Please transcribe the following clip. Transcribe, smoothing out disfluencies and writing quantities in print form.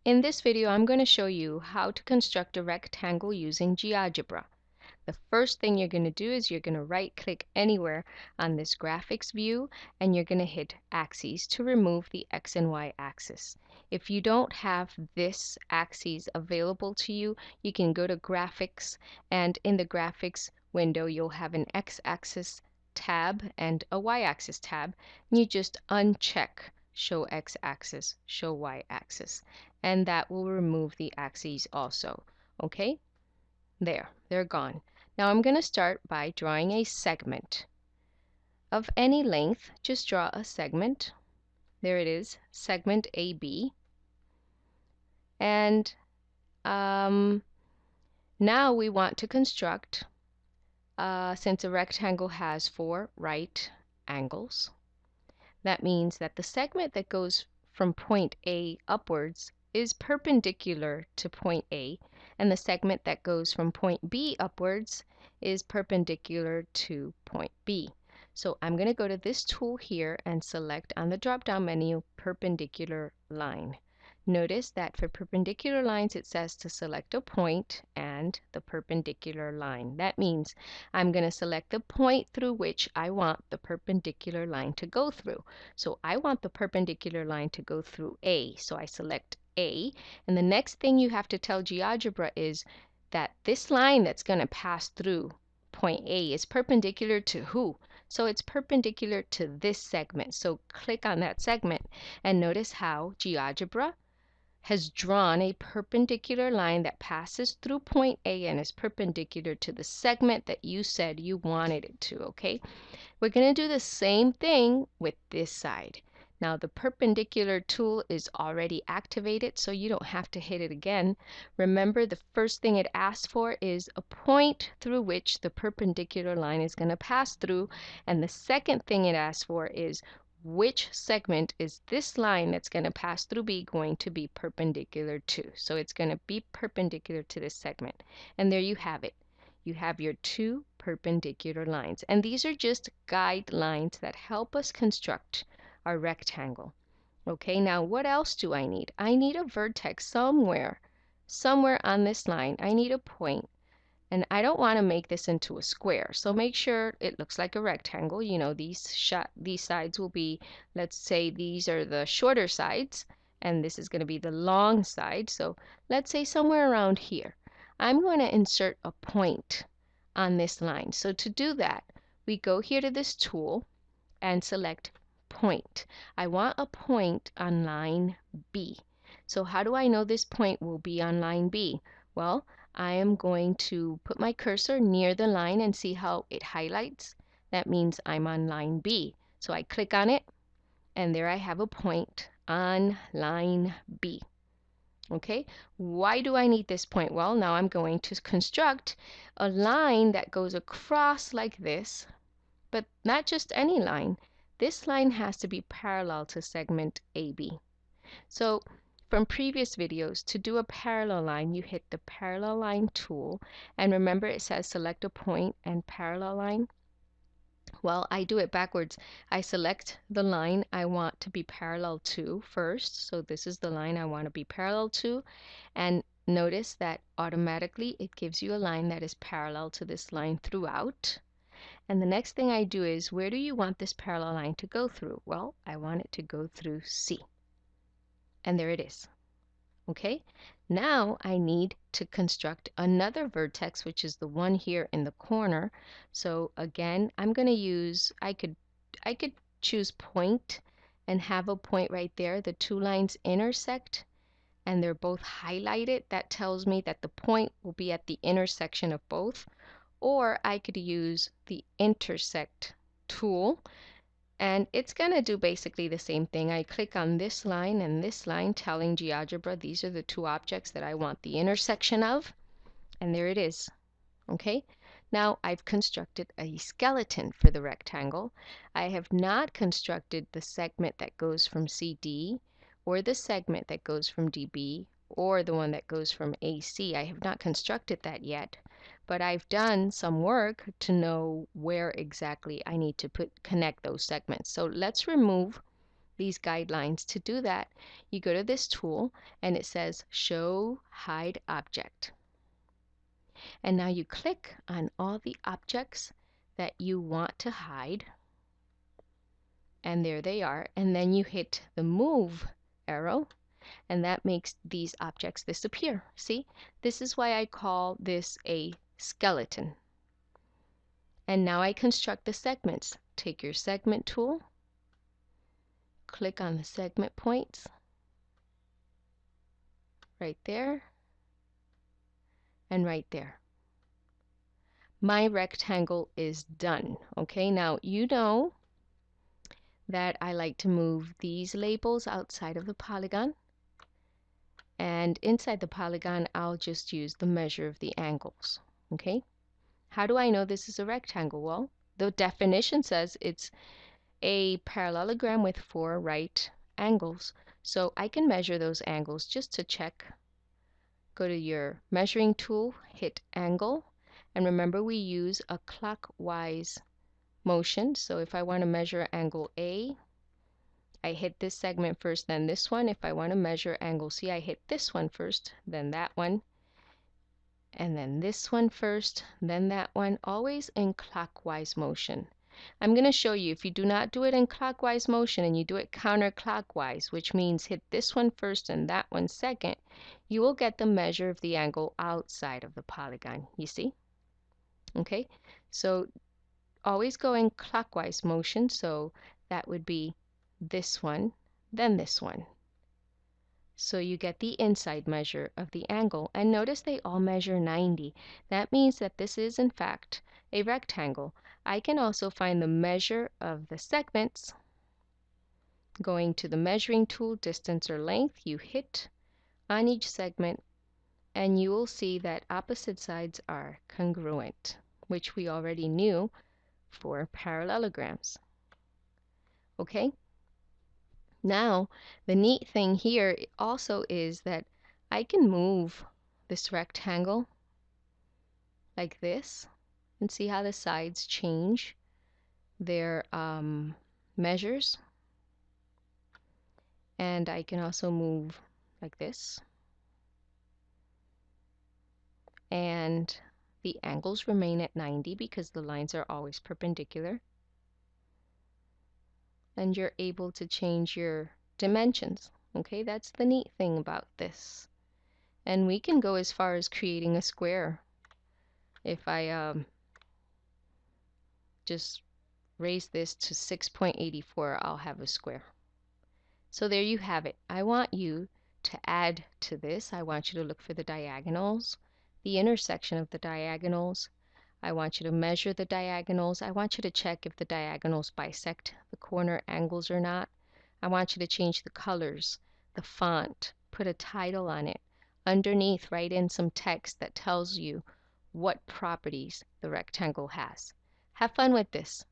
In this video, I'm going to show you how to construct a rectangle using Geogebra. The first thing you're going to do is you're going to right-click anywhere on this graphics view and you're going to hit axes to remove the X and Y axis. If you don't have this axis available to you, you can go to graphics, and in the graphics window you'll have an X-axis tab and a Y-axis tab, and you just uncheck show X-axis, show Y-axis, and that will remove the axes also. Okay, they're gone. Now I'm going to start by drawing a segment of any length. Just draw a segment. There it is, segment AB. And now we want to construct, since a rectangle has 4 right angles, that means that the segment that goes from point A upwards is perpendicular to point A, and the segment that goes from point B upwards is perpendicular to point B. So I'm going to go to this tool here and select on the drop-down menu perpendicular line. Notice that for perpendicular lines it says to select a point and the perpendicular line. That means I'm going to select the point through which I want the perpendicular line to go through. So I want the perpendicular line to go through A, so I select A, and the next thing you have to tell Geogebra is that this line that's going to pass through point A is perpendicular to who? So it's perpendicular to this segment. So click on that segment and notice how Geogebra has drawn a perpendicular line that passes through point A and is perpendicular to the segment that you said you wanted it to, okay? We're going to do the same thing with this side. Now the perpendicular tool is already activated, so you don't have to hit it again. Remember, the first thing it asks for is a point through which the perpendicular line is going to pass through, and the second thing it asks for is which segment is this line that's going to pass through B going to be perpendicular to. So it's going to be perpendicular to this segment. And there you have it. You have your 2 perpendicular lines. And these are just guidelines that help us construct our rectangle. Okay, now what else do I need? I need a vertex somewhere on this line. I need a point. And I don't want to make this into a square, so make sure it looks like a rectangle. You know, these sides will be, let's say these are the shorter sides, and this is going to be the long side. So let's say somewhere around here. I'm going to insert a point on this line. So to do that, we go here to this tool and select point. I want a point on line B. So how do I know this point will be on line B? Well, I am going to put my cursor near the line and see how it highlights. That means I'm on line B. So I click on it, and there I have a point on line B. Okay, why do I need this point? Well, now I'm going to construct a line that goes across like this, but not just any line. This line has to be parallel to segment AB. So from previous videos, to do a parallel line, you hit the parallel line tool, and remember it says select a point and parallel line. Well, I do it backwards. I select the line I want to be parallel to first. So this is the line I want to be parallel to, and notice that automatically it gives you a line that is parallel to this line throughout. And the next thing I do is, where do you want this parallel line to go through? Well, I want it to go through C. And there it is. Okay, now I need to construct another vertex, which is the one here in the corner. So again, I'm going to use, I could choose point and have a point right there. The 2 lines intersect and they're both highlighted. That tells me that the point will be at the intersection of both. Or I could use the intersect tool, and it's going to do basically the same thing. I click on this line and this line, telling Geogebra these are the 2 objects that I want the intersection of, and there it is. Okay, now I've constructed a skeleton for the rectangle. I have not constructed the segment that goes from CD, or the segment that goes from DB, or the one that goes from AC. I have not constructed that yet, but I've done some work to know where exactly I need to connect those segments. So let's remove these guidelines. To do that, you go to this tool and it says Show Hide Object. And now you click on all the objects that you want to hide. And there they are. And then you hit the Move arrow, and that makes these objects disappear. See, this is why I call this a skeleton. And now I construct the segments. Take your segment tool, click on the segment points right there and right there. My rectangle is done. Okay, now you know that I like to move these labels outside of the polygon, and inside the polygon I'll just use the measure of the angles. Okay, how do I know this is a rectangle? Well, the definition says it's a parallelogram with 4 right angles, so I can measure those angles just to check. Go to your measuring tool, hit angle, and remember we use a clockwise motion. So if I want to measure angle A, I hit this segment first, then this one. If I want to measure angle C, I hit this one first, then that one, and then this one first, then that one, always in clockwise motion. I'm going to show you, if you do not do it in clockwise motion and you do it counterclockwise, which means hit this one first and that one second, you will get the measure of the angle outside of the polygon. You see? Okay, so always go in clockwise motion, so that would be this one, then this one. So you get the inside measure of the angle, and notice they all measure 90. That means that this is in fact a rectangle. I can also find the measure of the segments. Going to the measuring tool, distance or length, you hit on each segment and you will see that opposite sides are congruent, which we already knew for parallelograms. Okay? Now, the neat thing here also is that I can move this rectangle like this and see how the sides change their measures. And I can also move like this. And the angles remain at 90 because the lines are always perpendicular. And you're able to change your dimensions. Okay, that's the neat thing about this. And we can go as far as creating a square. If I just raise this to 6.84, I'll have a square. So there you have it. I want you to add to this. I want you to look for the diagonals, the intersection of the diagonals. I want you to measure the diagonals. I want you to check if the diagonals bisect the corner angles or not. I want you to change the colors, the font, put a title on it. Underneath, write in some text that tells you what properties the rectangle has. Have fun with this.